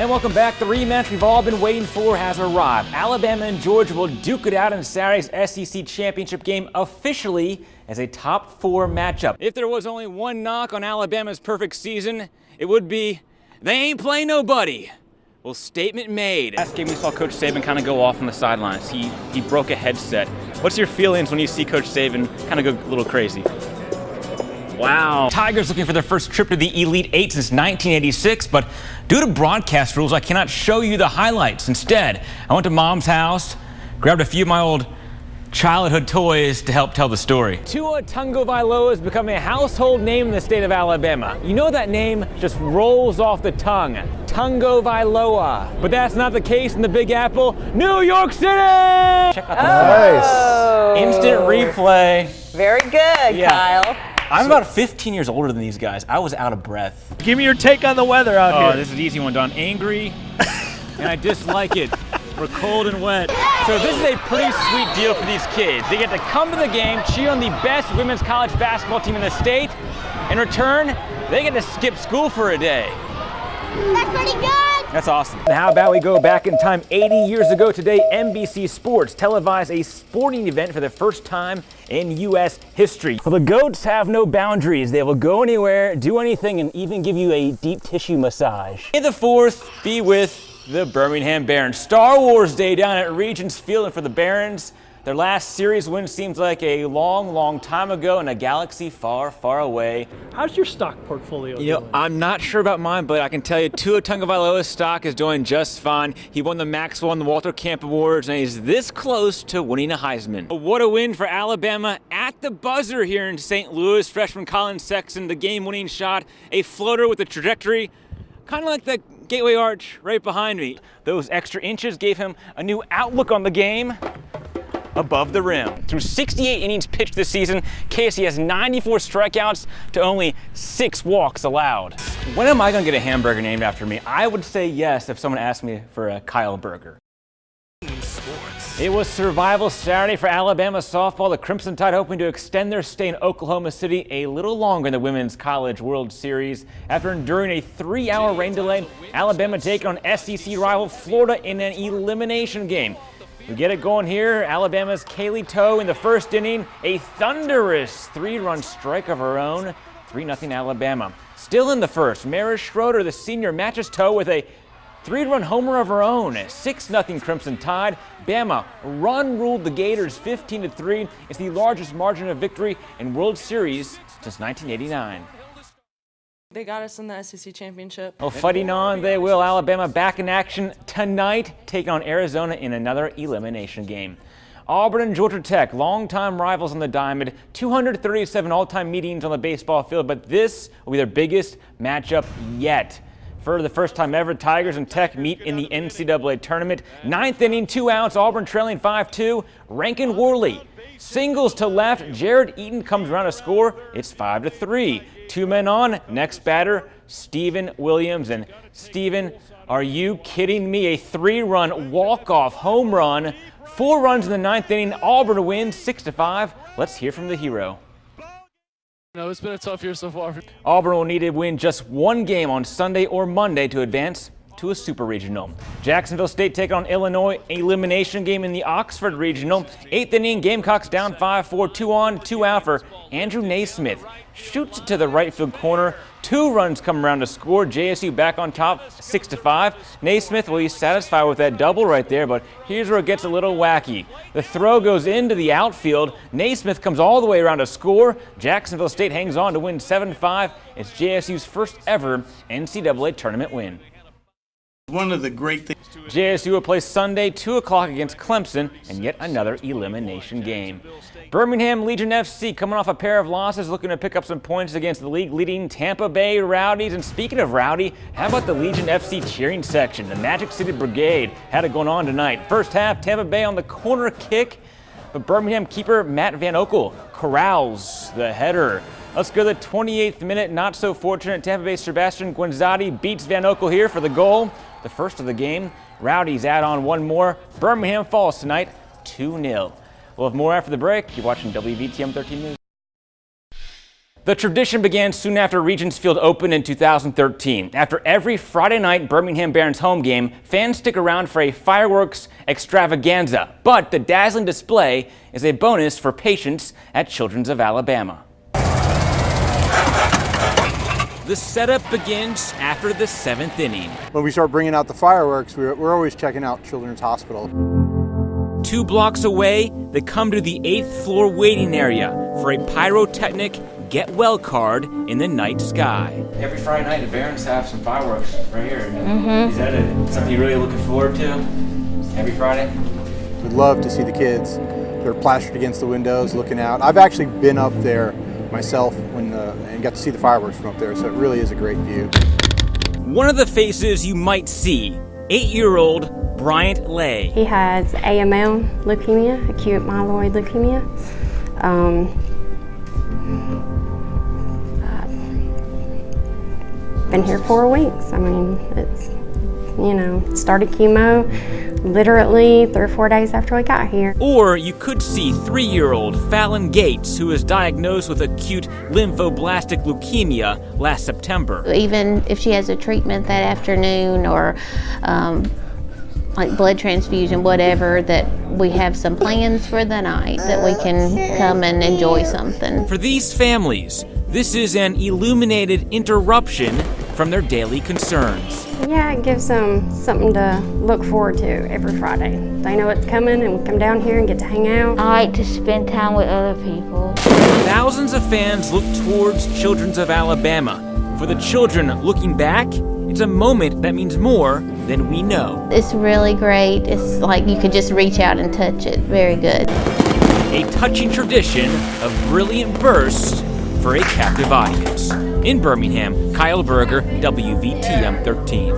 And welcome back. The rematch we've all been waiting for has arrived. Alabama and Georgia will duke it out in Saturday's SEC championship game officially as a top 4 matchup. If there was only one knock on Alabama's perfect season, it would be they ain't playing nobody. Well, statement made. Last game we saw Coach Saban kind of go off on the sidelines. He broke a headset. What's your feelings when you see Coach Saban kind of go a little crazy? Wow. Tigers looking for their first trip to the Elite Eight since 1986, but due to broadcast rules, I cannot show you the highlights. Instead, I went to Mom's house, grabbed a few of my old childhood toys to help tell the story. Tua Tagovailoa has become a household name in the state of Alabama. You know that name just rolls off the tongue. Tagovailoa. But that's not the case in the Big Apple, New York City! Check out this Instant replay. Very good, Kyle. I'm about 15 years older than these guys. I was out of breath. Give me your take on the weather out here. Oh, this is an easy one, Don. Angry, and I dislike it. We're cold and wet. So this is a pretty sweet deal for these kids. They get to come to the game, cheer on the best women's college basketball team in the state. In return, they get to skip school for a day. That's pretty good. That's awesome. And how about we go back in time 80 years ago today, NBC Sports televised a sporting event for the first time in U.S. history. Well, the GOATs have no boundaries. They will go anywhere, do anything, and even give you a deep tissue massage. May the 4th be with the Birmingham Barons. Star Wars Day down at Regents Field, and for the Barons, their last series win seems like a long, long time ago in a galaxy far, far away. How's your stock portfolio doing? I'm not sure about mine, but I can tell you Tua Tagovailoa's stock is doing just fine. He won the Maxwell and the Walter Camp Awards, and he's this close to winning a Heisman. But what a win for Alabama at the buzzer here in St. Louis. Freshman Colin Sexton, the game-winning shot, a floater with a trajectory, kind of like the Gateway Arch right behind me. Those extra inches gave him a new outlook on the game. Above the rim. Through 68 innings pitched this season, KSC has 94 strikeouts to only 6 walks allowed. When am I gonna get a hamburger named after me? I would say yes if someone asked me for a Kyle burger. It was survival Saturday for Alabama softball. The Crimson Tide hoping to extend their stay in Oklahoma City a little longer in the Women's College World Series. After enduring a 3-hour rain delay, Alabama taking on SEC rival Florida in an elimination game. We get it going here. Alabama's Kaylee Toe in the first inning, a thunderous 3-run strike of her own, 3-0 Alabama. Still in the first, Maris Schroeder, the senior, matches Toe with a 3-run homer of her own, 6-0 Crimson Tide. Bama run-ruled the Gators 15-3. It's the largest margin of victory in World Series since 1989. They got us in the SEC championship. Well, fighting on they will. Alabama back in action tonight, taking on Arizona in another elimination game. Auburn and Georgia Tech, longtime rivals on the diamond, 237 all-time meetings on the baseball field, but this will be their biggest matchup yet. For the first time ever, Tigers and Tech meet in the NCAA tournament. 9th inning, 2 outs, Auburn trailing 5-2. Rankin Worley singles to left. Jared Eaton comes around to score. It's 5-3. 2 men on. Next batter, Steven Williams. And Steven, are you kidding me? A 3-run walk-off home run. 4 runs in the 9th inning. Auburn wins 6-5. Let's hear from the hero. It's been a tough year so far. Auburn will need to win just 1 game on Sunday or Monday to advance to a super regional. Jacksonville State take on Illinois, elimination game in the Oxford Regional. 8th inning, Gamecocks down 5-4, 2 on, 2 out for Andrew Naismith. Shoots it to the right field corner. 2 runs come around to score. JSU back on top, 6-5. Naismith will be satisfied with that double right there, but here's where it gets a little wacky. The throw goes into the outfield. Naismith comes all the way around to score. Jacksonville State hangs on to win 7-5. It's JSU's first ever NCAA tournament win. One of the great things. JSU will play Sunday, 2 o'clock against Clemson, and yet another elimination game. Birmingham Legion FC coming off a pair of losses, looking to pick up some points against the league-leading Tampa Bay Rowdies. And speaking of rowdy, how about the Legion FC cheering section? The Magic City Brigade had it going on tonight. First half, Tampa Bay on the corner kick, but Birmingham keeper Matt Van Oekel corrals the header. Let's go to the 28th minute. Not so fortunate. Tampa Bay Sebastian Guenzati beats Van Oekel here for the goal, the first of the game. Rowdies add on 1 more. Birmingham falls tonight 2-0. We'll have more after the break. You're watching WVTM 13 News. The tradition began soon after Regents Field opened in 2013. After every Friday night Birmingham Barons home game, fans stick around for a fireworks extravaganza. But the dazzling display is a bonus for patients at Children's of Alabama. The setup begins after the 7th inning. When we start bringing out the fireworks, we're always checking out Children's Hospital. 2 blocks away, they come to the 8th floor waiting area for a pyrotechnic get well card in the night sky. Every Friday night, the Barons have some fireworks right here. Is that something you're really looking forward to every Friday? We'd love to see the kids. They're plastered against the windows looking out. I've actually been up there myself and got to see the fireworks from up there, so it really is a great view. One of the faces you might see, 8-year-old Bryant Lay. He has AML leukemia, acute myeloid leukemia. Been here 4 weeks. I mean, it's, started chemo literally 3 or 4 days after we got here. Or you could see 3-year-old Fallon Gates, who was diagnosed with acute lymphoblastic leukemia last September. Even if she has a treatment that afternoon or like blood transfusion, whatever, that we have some plans for the night that we can come and enjoy something. For these families, this is an illuminated interruption from their daily concerns. Yeah, it gives them something to look forward to every Friday. They know it's coming and we come down here and get to hang out. I like to spend time with other people. Thousands of fans look towards Children's of Alabama. For the children looking back, it's a moment that means more than we know. It's really great. It's like you could just reach out and touch it. Very good. A touching tradition of brilliant bursts for a captive audience. In Birmingham, Kyle Berger, WVTM 13.